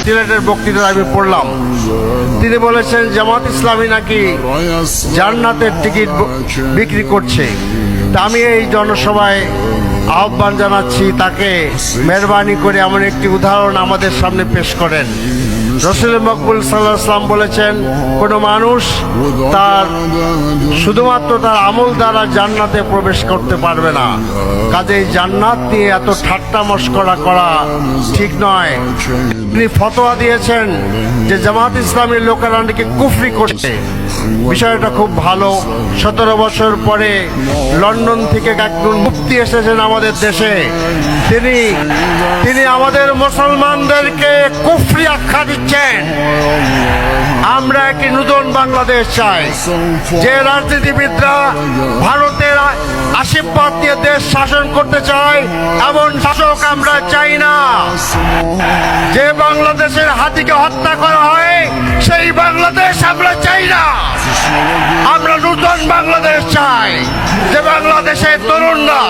সিলেটের বক্তৃতা আমি পড়লাম। তিনি বলেছেন জামাত ইসলামী নাকি জান্নাতের টিকিট বিক্রি করছে। তা আমি এই জনসভায় আহ্বান জানাচ্ছি তাকে মেহরবানি করে এমন একটি উদাহরণ আমাদের সামনে পেশ করেন। রসুল মকবুল সাল্লাল্লাহু আলাইহি ওয়াসাল্লাম বলেছেন, কোনো মানুষ তার শুধুমাত্র তার আমল দ্বারা জান্নাতে প্রবেশ করতে পারবে না। কাজেই জান্নাত নিয়ে এত ঠাট্টা মশকরা করা ঠিক নয়। তিনি ফতোয়া দিয়েছেন যে জামাত ইসলামের লোকেরা নাকি কুফরি করছে। বিষয়টা খুব ভালো। 17 বছর পরে লন্ডন থেকে একজন মুফতি এসেছেন আমাদের দেশে। তিনি আমাদের মুসলমানদেরকে কুফরি আখ্যা দিচ্ছেন। আমরা একটি নতুন বাংলাদেশ চাই, যে রাজনীতিবিদরা ভারতের আশীর্বাদ দিয়ে দেশ শাসন করতে চায় এমন শাসক আমরা চাই না। যে বাংলাদেশের হাতিকে হত্যা করা হয় সেই বাংলাদেশ আমরা চাই না। আমরা নতুন বাংলাদেশ চাই, যে বাংলাদেশের তরুণরা,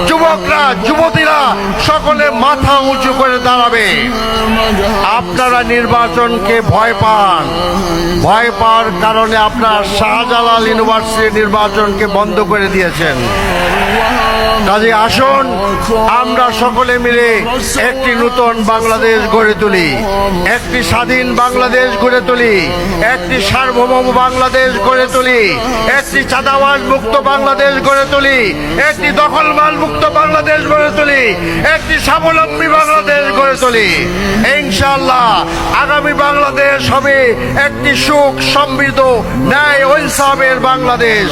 যুবকরা, যুবতীরা সকলে মাথা উঁচু করে দাঁড়াবে। আপনারা নির্বাচনকে ভয় পাওয়ার কারণে আপনার শাহজালাল ইউনিভার্সিটি নির্বাচনকে বন্ধ করে দিয়েছেন। কাজে আসুন আমরা সকলে মিলে একটি নতুন বাংলাদেশ গড়ে তুলি, একটি স্বাধীন বাংলাদেশ গড়ে তুলি, একটি সার্বভৌম বাংলাদেশ গড়ে তুলি, একটি চাঁদাবাজ মুক্ত বাংলাদেশ গড়ে তুলি, একটি দখলবাজ মুক্ত বাংলাদেশ গড়ে তুলি, একটি স্বাবলম্বী বাংলাদেশ গড়ে তুলি। ইনশাআল্লাহ আগামী বাংলাদেশ হবে একটি সুখ সমৃদ্ধ ন্যায় ও ইনসাফের বাংলাদেশ।